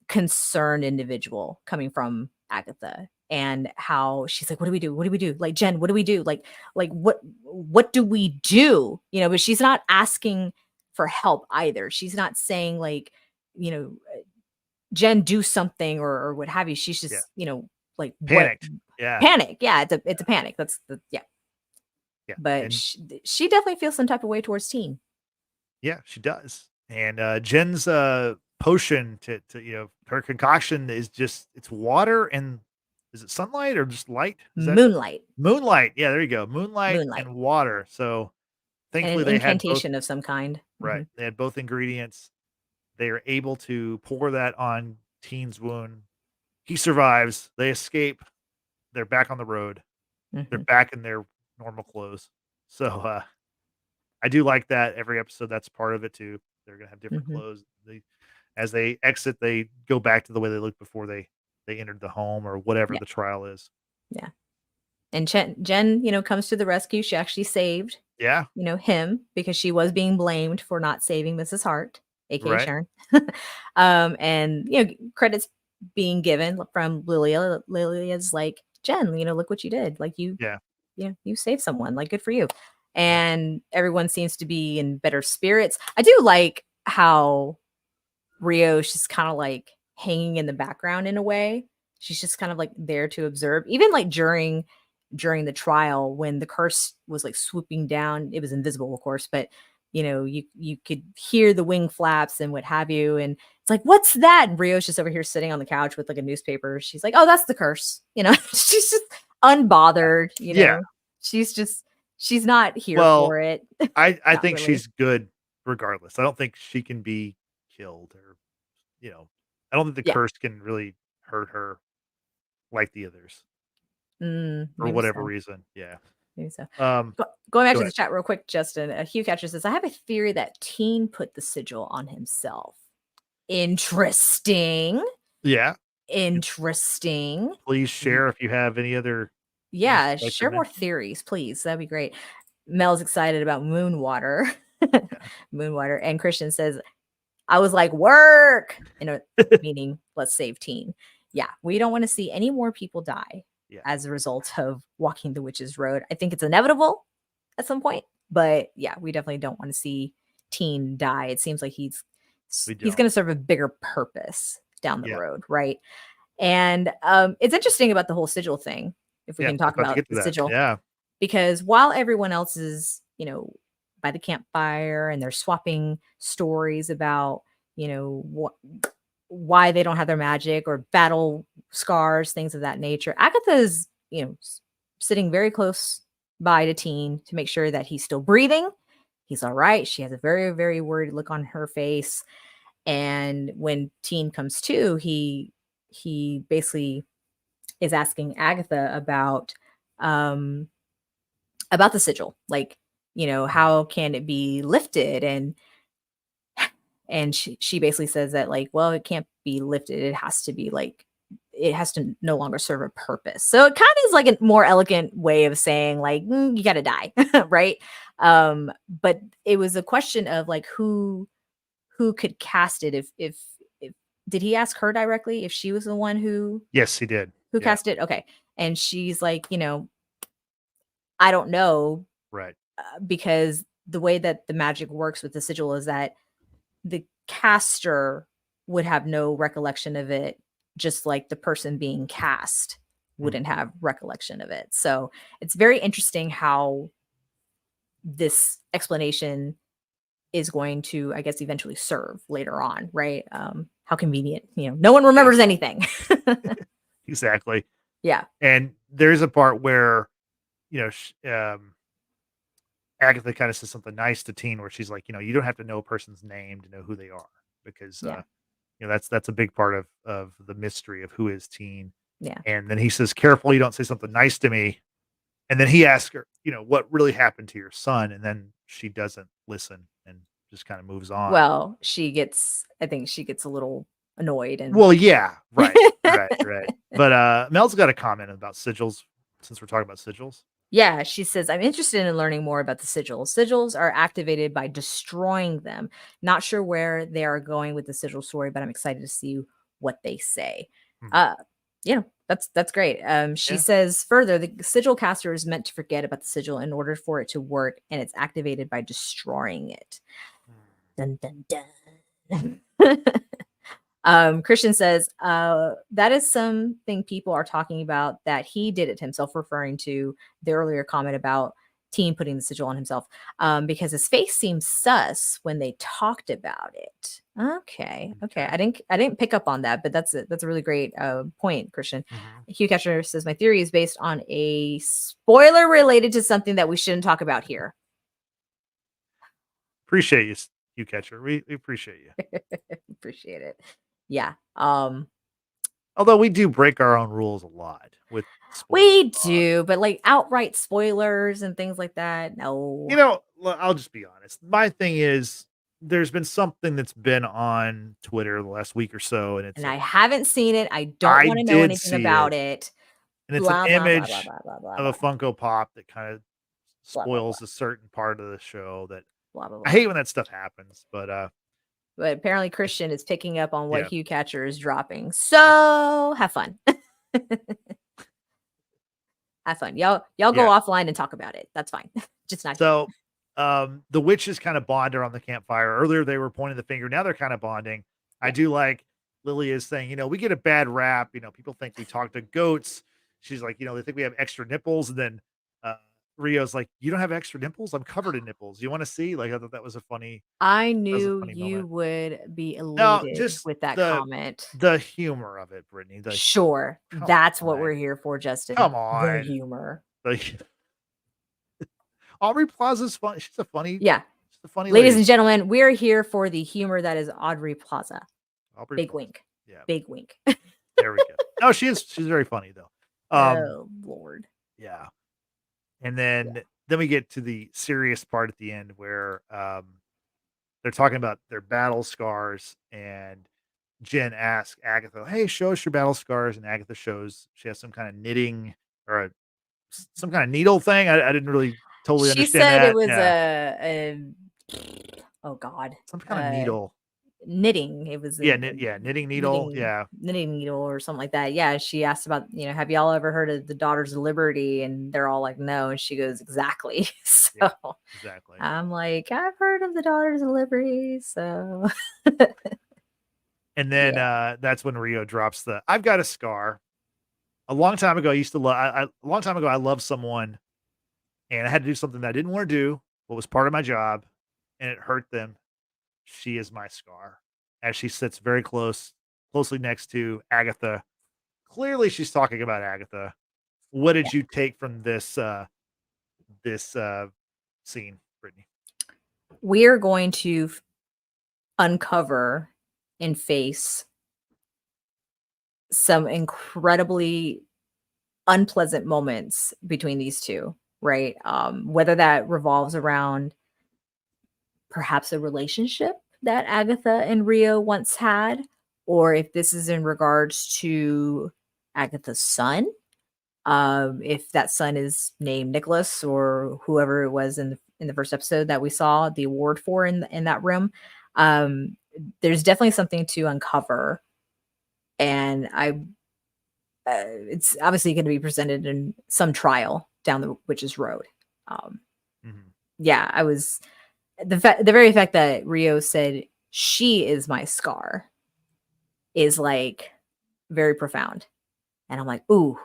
concerned individual coming from Agatha, and how she's like, what do we do? What do we do? Like, Jen, what do we do? Like what do we do? But she's not asking for help either. She's not saying like, you know, Jen, do something or what have you. She's Yeah, just, like what panicked. Yeah, panic. Yeah, it's a panic. That's the yeah. yeah, But and she definitely feels some type of way towards Teen. yeah, she does. And Jen's potion to her concoction is just it's water and is it sunlight or just light? Is that Moonlight. moonlight? Yeah, there you go, moonlight Moonlight. and water. So And an thankfully they had both. incantation of some kind. Right, they had both ingredients. They are able to pour that on Teen's wound. He survives. They escape. They're back on the road. They're Mhm. back in their normal clothes. So, I do like that every episode, that's part of it too. They're gonna have different Mhm. clothes. As they exit, they go back to the way they looked before they entered the home or whatever Yeah. the trial is. Yeah. And Jen, comes to the rescue. She actually saved, Yeah, him because she was being blamed for not saving Mrs. Hart, aka right. Sharon. And credits being given from Lilia. Lilia's like, Jen, look what you did. Like Yeah, you saved someone. Like good for you. yeah, And everyone seems to be in better spirits. I do like how Rio's just kind of like hanging in the background in a way. She's just kind of like there to observe. Even like during the trial when the curse was like swooping down, it was invisible, of course, but you could hear the wing flaps and what have you. And it's like, what's that? And Rio's just over here sitting on the couch with like a newspaper. She's like, oh, that's the curse. She's just unbothered, Yeah. she's not here Well, for it. I Not think really. she's good regardless. I don't think she can be killed or, I don't think the Yeah. curse can really hurt her like the others for Maybe whatever so. reason. Yeah. Maybe so. Um, Going back go to the ahead. chat real quick, Justin, Hugh Catcher says, I have a theory that Teen put the sigil on himself. Interesting. Yeah. Interesting. Please share if you have any other. Yeah, like to share more mention. theories, please. That'd be great. Mel's excited about moon water. Yeah. Moon water. And Christian says, I was like, work, meaning let's save Teen. Yeah, we don't want to see any more people die Yeah. as a result of walking the witch's road. I think it's inevitable at some point, but yeah, we definitely don't want to see Teen die. It seems like he's going to serve a bigger purpose down the road, right? And it's interesting about the whole sigil thing, if we can talk about the sigil. Yeah. Because while everyone else is, by the campfire and they're swapping stories about, why they don't have their magic or battle scars, things of that nature, Agatha is, sitting very close by to Teen to make sure that he's still breathing. He's all right. She has a very, very worried look on her face. And when Teen comes to, he basically is asking Agatha about the sigil, like, how can it be lifted? And she basically says that, like, well, it can't be lifted. It has to be like, it has to no longer serve a purpose. So it kind of is like a more elegant way of saying, like, you got to die, right? But it was a question of like who could cast it. If did he ask her directly if she was the one who? Yes, he did. Who cast it? Okay, and she's like, I don't know, Right. Because the way that the magic works with the sigil is that the caster would have no recollection of it, just like the person being cast wouldn't have recollection of it. So it's very interesting how this explanation is going to, I guess, eventually serve later on, right? How convenient, no one remembers anything. Exactly. Yeah. And there's a part where, Agatha kind of says something nice to Teen where she's like, you don't have to know a person's name to know who they are because, that's a big part of the mystery of who is Teen. Yeah. And then he says, careful, you don't say something nice to me. And then he asks her, what really happened to your son? And then she doesn't listen and just kind of moves on. Well, I think she gets a little annoyed. And well, yeah, right. But Mel's got a comment about sigils since we're talking about sigils. Yeah, she says, I'm interested in learning more about the sigils. Sigils are activated by destroying them. Not sure where they are going with the sigil story, but I'm excited to see what they say. That's great. She says further, the sigil caster is meant to forget about the sigil in order for it to work, and it's activated by destroying it. Dun, dun, dun. Christian says, that is something people are talking about that he did it himself, referring to the earlier comment about Teen putting the sigil on himself, because his face seems sus when they talked about it. Okay. I didn't pick up on that, but that's a really great point, Christian. Hugh Catcher says, my theory is based on a spoiler related to something that we shouldn't talk about here. Appreciate you, Hugh Catcher. We appreciate you. Appreciate it. Yeah. Although we do break our own rules a lot with spoilers. We do, but like outright spoilers and things like that, no. I'll just be honest. My thing is there's been something that's been on Twitter the last week or so, and I haven't seen it. I don't want to know anything about it. And it's an image of a Funko Pop that kind of spoils a certain part of the show that I hate when that stuff happens, but apparently Christian is picking up on what Hugh Catcher is dropping. So have fun. Have fun. Y'all go offline and talk about it. That's fine. Just not so the witches kind of bond around the campfire. Earlier they were pointing the finger. Now they're kind of bonding. I do like Lily is saying, we get a bad rap. People think we talk to goats. She's like, they think we have extra nipples. And then Rio's like, "You don't have extra nipples? I'm covered in nipples. You want to see?" Like I thought that was a funny I that was a knew funny you moment. would be No, elated just with that comment. the humor of it, Brittany. The Sure, come that's what we're on, here for, Justin. come The on. humor. Like Aubrey Plaza's fun. Yeah. She's a funny Ladies lady. and gentlemen, we're here for the humor that is Aubrey Plaza. Aubrey Big Plaza. wink. Yeah, Big wink. there we go. No, she's very funny though. Oh, Lord. Yeah. And Yeah. then we get to the serious part at the end where they're talking about their battle scars, and Jen asks Agatha, "Hey, show us your battle scars." And Agatha shows she has some kind of knitting or some kind of needle thing. I didn't really totally She understand said it that. was Yeah, oh God. some kind of Uh needle. knitting. It was Yeah, a knitting needle. knitting Yeah, knitting needle or something like that. Yeah. She asked about, have y'all ever heard of the Daughters of Liberty? And they're all like, no. And she goes, exactly. yeah, So exactly. I'm like, I've heard of the Daughters of Liberty. So And then yeah. that's when Rio drops the "I've got a scar." A long time ago, I used to love. A long time ago, I loved someone, and I had to do something that I didn't want to do, but was part of my job, and it hurt them. She is my scar. As she sits very closely next to Agatha. Clearly, she's talking about Agatha. What Yeah. did you take from this scene, Brittany? We're going to uncover and face some incredibly unpleasant moments between these two, right? Whether that revolves around perhaps a relationship that Agatha and Rio once had, or if this is in regards to Agatha's son, if that son is named Nicholas or whoever it was in the first episode that we saw the award for in that room. Um, there's definitely something to uncover, and it's obviously going to be presented in some trial down the witch's road. Um, Mhm. yeah, I was the very fact that Rio said she is my scar is like very profound, and I'm like, ooh,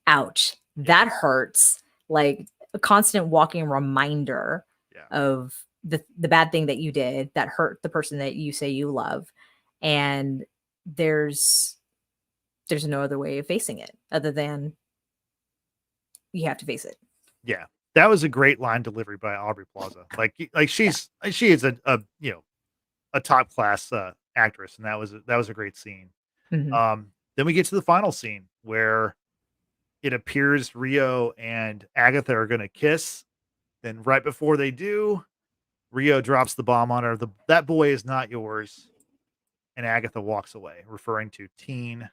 ouch, Yeah, that hurts. Like a constant walking reminder yeah, of the bad thing that you did that hurt the person that you say you love, and there's there's no other way of facing it other than you have to face it. yeah. That was a great line delivery by Aubrey Plaza. Like Yeah. she is a top class actress, and that was a great scene. Mhm. Then we get to the final scene where it appears Rio and Agatha are going to kiss. Then right before they do, Rio drops the bomb on her. That boy is not yours. And Agatha walks away, referring to teen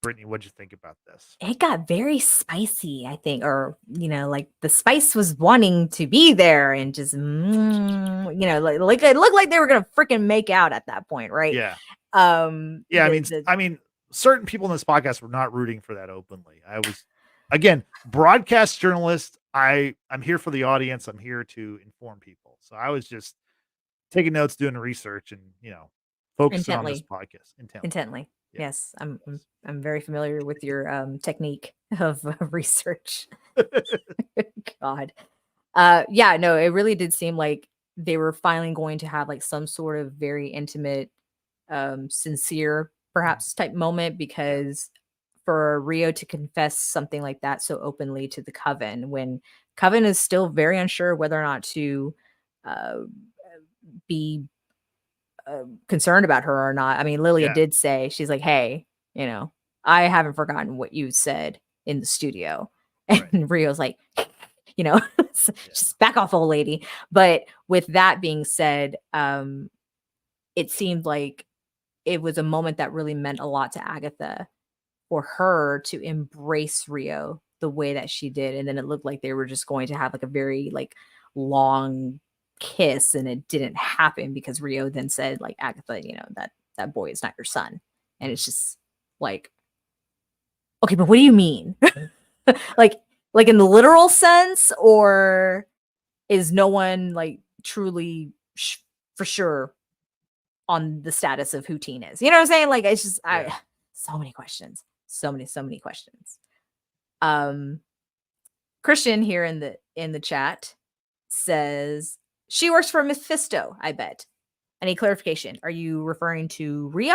Brittany. What'd you think about this? It got very spicy, I think, or like the spice was wanting to be there and just, like it looked like they were gonna freaking make out at that point, right? Yeah. Yeah, The I mean, certain people in this podcast were not rooting for that openly. I was, again, broadcast journalist. I'm here for the audience. I'm here to inform people. So I was just taking notes, doing research, and focusing on this intently, podcast intently. intently. Yeah. Yes, I'm I'm Yes. I'm very familiar with your technique of research. God. Yeah, no, it really did seem like they were finally going to have like some sort of very intimate, sincere, Mhm. perhaps type moment Yeah. because for Rio to confess something like that so openly to the coven when coven is still very unsure whether or not to uh, be concerned about her or not. I mean, Lilia Yeah. did say she's like, "Hey, I haven't forgotten what you said in the studio," Right. and Rio's like, you know, Yeah. just back off, old lady. But with that being said, it seemed like it was a moment that really meant a lot to Agatha for her to embrace Rio the way that she did. And then it looked like they were just going to have like a very like long kiss and it didn't happen because Rio then said like Agatha, that boy is not your son. And Mhm. it's just like, okay, but what do you mean? like like in the literal sense, or is no one like truly for sure on the status of who teen is? You know what I'm saying? Like it's just Yeah. so many questions. So many questions. Um Christian here in the chat says she works for Mephisto, I bet. Any clarification? Are you referring to Rio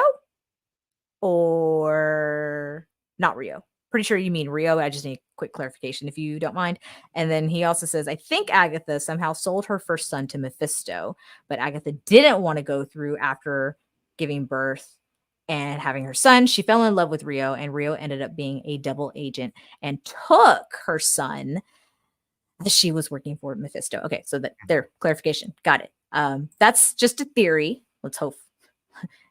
or not Rio? Pretty sure you mean Rio. I just need quick clarification if you don't mind. And then he also says, I think Agatha somehow sold her first son to Mephisto, but Agatha didn't want to go through after giving birth and having her son. She fell in love with Rio, and Rio ended up being a double agent and took her son as she was working for Mephisto. Okay, so there, clarification. Got it. That's just a theory. Let's hope.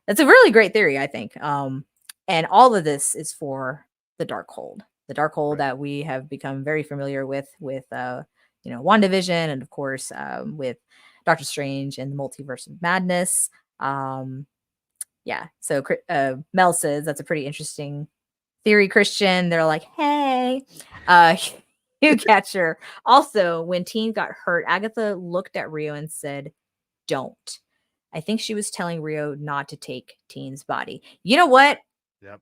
That's a really great theory, I think. And all of this is for the Darkhold Right. that we have become very familiar with WandaVision, and of course with Doctor Strange and the Multiverse of Madness. Yeah. So Mel says that's a pretty interesting theory, Christian. They're like, hey, you catcher. Also, when Teen got hurt, Agatha looked at Rio and said, don't. I think she was telling Rio not to take Teen's body. You know what? Yep.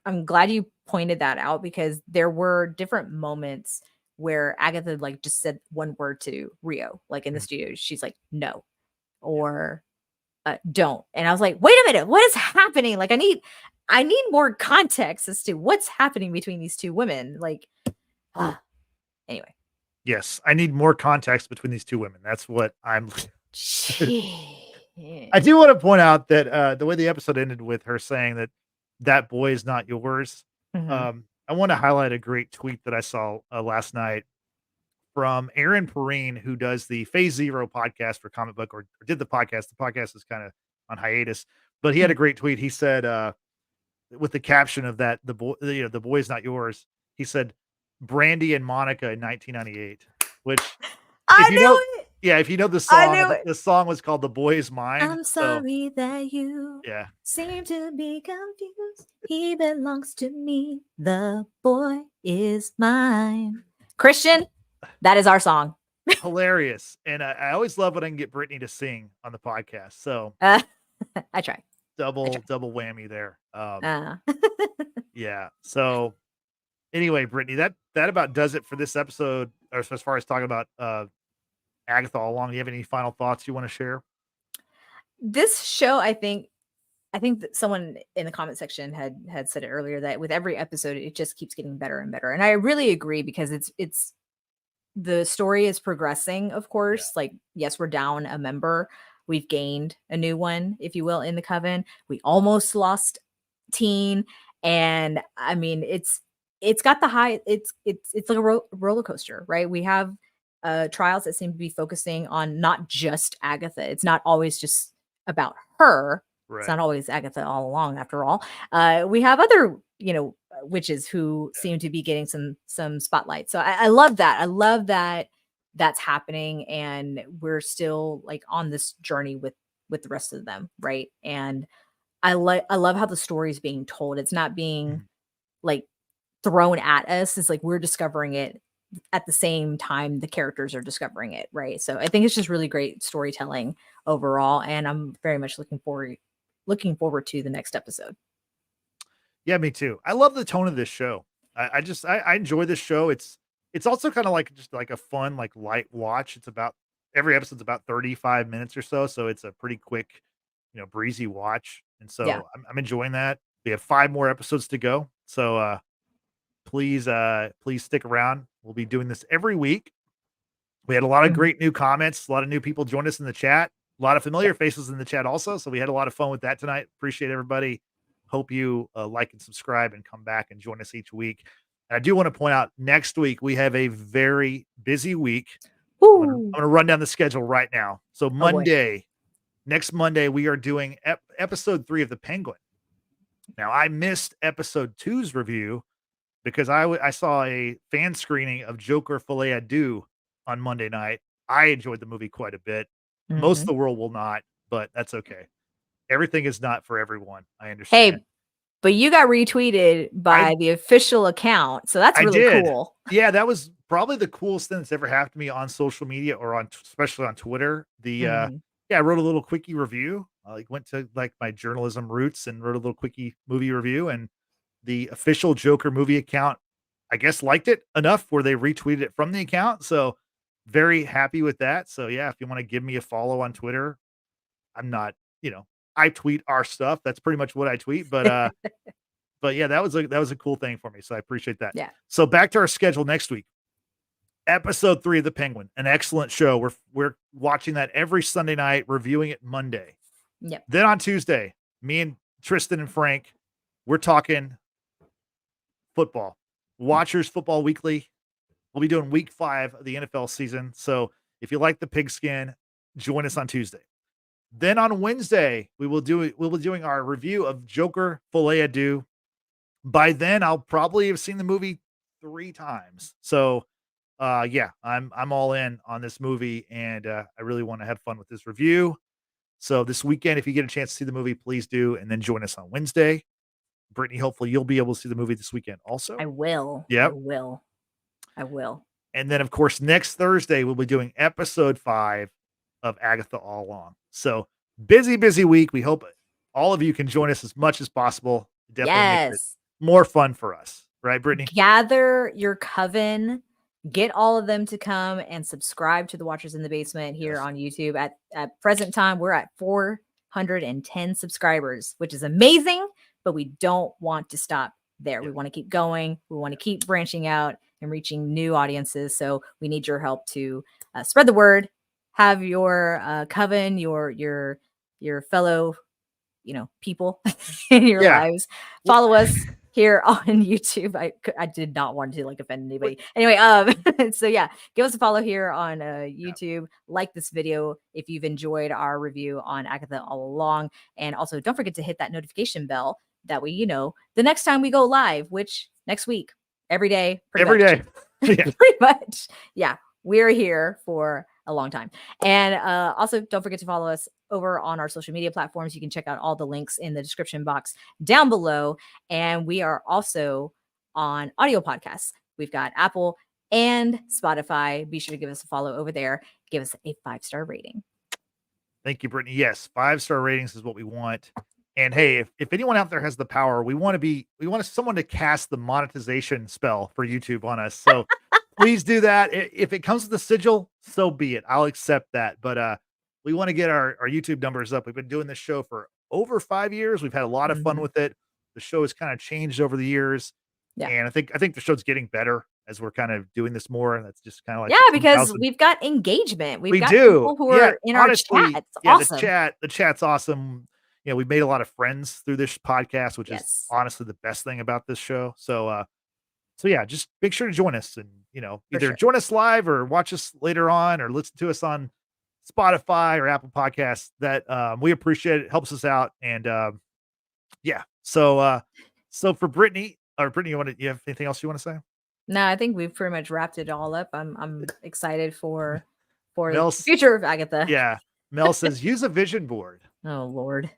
I'm glad you pointed that out, because there were different moments where Agatha like just said one word to Rio, like in the studio. She's like, no, or don't. And I was like, wait a minute, what is happening? Like, I need more context as to what's happening between these two women. Like, anyway. Yes, I need more context between these two women. That's what I'm. I do want to point out that the way the episode ended with her saying that boy is not yours. Mm-hmm. I want to highlight a great tweet that I saw last night from Aaron Perrine, who does the Phase Zero podcast for Comic Book, or did the podcast. The podcast is kind of on hiatus, but he had a great tweet. He said, with the caption of that, the boy is not yours. He said, Brandy and Monica in 1998, which I if you know, knew it. yeah, if you know the I song, knew it. the song was called "The Boy Is Mine." I'm sorry that you yeah, seem to be confused. He belongs to me. The boy is mine. Christian, that is our song. hilarious. And I always love when I can get Brittany to sing on the podcast. So I try. double whammy there. Uh. Yeah. So anyway, Brittany, that about does it for this episode, or as far as talking about Agatha all along. Do you have any final thoughts you want to share? This show, I think that someone in the comment section had said it earlier, that with every episode it just keeps getting better and better. And I really agree, because it's the story is progressing, of course. Like, yes, we're down a member. We've gained a new one, if you will, in the coven. We almost lost Teen. And I mean, it's got the high, it's like a roller coaster, right? We have trials that seem to be focusing on not just Agatha. It's not always just about her. Right. It's not always Agatha all along, after all. We have other, witches who seem to be getting some spotlight. So I love that. I love that that's happening, and we're still like on this journey with the rest of them, right? And I love how the story is being told. It's not being like thrown at us. It's like we're discovering it at the same time the characters are discovering it, right? So I think it's just really great storytelling overall, and I'm very much looking forward to the next episode. Yeah, me too. I love the tone of this show. I enjoy this show. It's also kind of like just like a fun, like light watch. Every episode's about 35 minutes or so. So it's a pretty quick, breezy watch. And so Yeah. I'm enjoying that. We have 5 more episodes to go. So please stick around. We'll be doing this every week. We had a lot of great new comments, a lot of new people joined us in the chat, a lot of familiar faces in the chat also. So we had a lot of fun with that tonight. Appreciate everybody. Hope you like and subscribe and come back and join us each week. And I do want to point out, next week we have a very busy week. I'm going to run down the schedule right now. So next Monday, we are doing episode 3 of The Penguin. Now, I missed episode 2's review because I saw a fan screening of Joker Filet à Deux on Monday night. I enjoyed the movie quite a bit. Most of the world will not, but that's okay. Everything is not for everyone. I understand. Hey, but you got retweeted by the official account, so that's really cool. Yeah, that was probably the coolest thing that's ever happened to me on social media, or especially on Twitter. I wrote a little quickie review. I went to like my journalism roots and wrote a little quickie movie review, and the official Joker movie account I guess, liked it enough where they retweeted it from the account. So very happy with that. So yeah, if you want to give me a follow on Twitter, I'm not, I tweet our stuff. That's pretty much what I tweet. But yeah, that was a cool thing for me. So I appreciate that. Yeah. So back to our schedule next week. Episode 3 of The Penguin, an excellent show. We're watching that every Sunday night, reviewing it Monday. Yep. Then on Tuesday, me and Tristan and Frank, we're talking football. Watchers Football Weekly. We'll be doing week 5 of the NFL season. So if you like the pigskin, join us on Tuesday. Then on Wednesday, we'll be doing our review of Joker Folie à Deux. By then, I'll probably have seen the movie 3 times. So yeah, I'm all in on this movie, and I really want to have fun with this review. So this weekend, if you get a chance to see the movie, please do, and then join us on Wednesday. Brittany, hopefully you'll be able to see the movie this weekend also. I will. Yep. I will. And then, of course, next Thursday, we'll be doing episode 5 of Agatha All Along. So busy week. We hope all of you can join us as much as possible. Definitely make it more fun for us. Right, Brittany? Gather your coven. Get all of them to come and subscribe to the Watchers in the Basement here on YouTube. At present time, we're at 410 subscribers, which is amazing, but we don't want to stop there. We want to keep going. We want to keep branching out and reaching new audiences. So we need your help to spread the word, have your coven, your fellow, people in your lives. Follow us here on YouTube. I did not want to offend anybody. Anyway, so yeah, give us a follow here on YouTube. Like this video if you've enjoyed our review on Agatha All Along, and also don't forget to hit that notification bell. That way, the next time we go live, which next week, every day, every day, pretty much. Yeah, we're here for a long time. And also, don't forget to follow us over on our social media platforms. You can check out all the links in the description box down below. And we are also on audio podcasts. We've got Apple and Spotify. Be sure to give us a follow over there. Give us a 5-star rating. Thank you, Brittany. Yes, 5-star ratings is what we want. And hey, if anyone out there has the power, we want someone to cast the monetization spell for YouTube on us. So please do that. If it comes with the sigil, so be it. I'll accept that. But we want to get our YouTube numbers up. We've been doing this show for over 5 years. We've had a lot of fun with it. The show has kind of changed over the years. Yeah. And I think the show's getting better as we're kind of doing this more. And that's just kind of like, because we've got engagement. We've got people who are in honestly, our chat. It's awesome. The chat's awesome. We've made a lot of friends through this podcast, which is honestly the best thing about this show. So yeah, just make sure to join us and, either join us live or watch us later on or listen to us on Spotify or Apple Podcasts. That we appreciate it. Helps us out. And yeah. So for Brittany, you have anything else you want to say? No, I think we've pretty much wrapped it all up. I'm excited for the future of Agatha. Yeah. Mel says use a vision board. Oh Lord.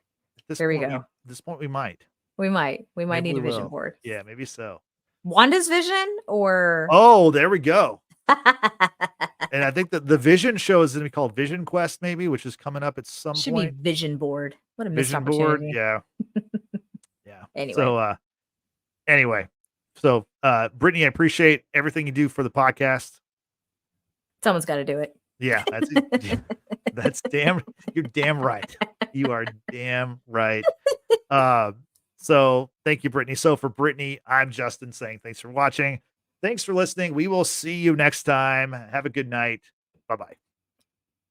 There we go. At this point, we might. We might need a vision board. Yeah, maybe so. Wanda's vision or? Oh, there we go. And I think that the vision show is going to be called Vision Quest, maybe, which is coming up at some point. Should be vision board. What a missed opportunity. Yeah. Yeah. Anyway. So, Brittany, I appreciate everything you do for the podcast. Someone's got to do it. Yeah, you're damn right. You are damn right. So thank you, Brittany. So for Brittany, I'm Justin saying thanks for watching. Thanks for listening. We will see you next time. Have a good night. Bye-bye.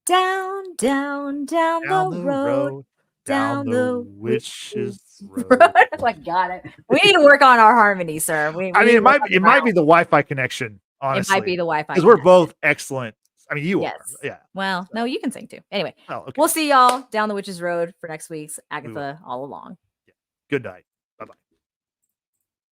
Down the road. Down the witch's road. Oh my God. We need to work on our harmony, sir. It might be the Wi-Fi connection, honestly. It might be the Wi-Fi. Because we're both excellent. I mean, you are. Yeah. Well, no, you can sing too. Anyway, we'll see y'all down the witch's road for next week's Agatha All Along. Yeah. Good night.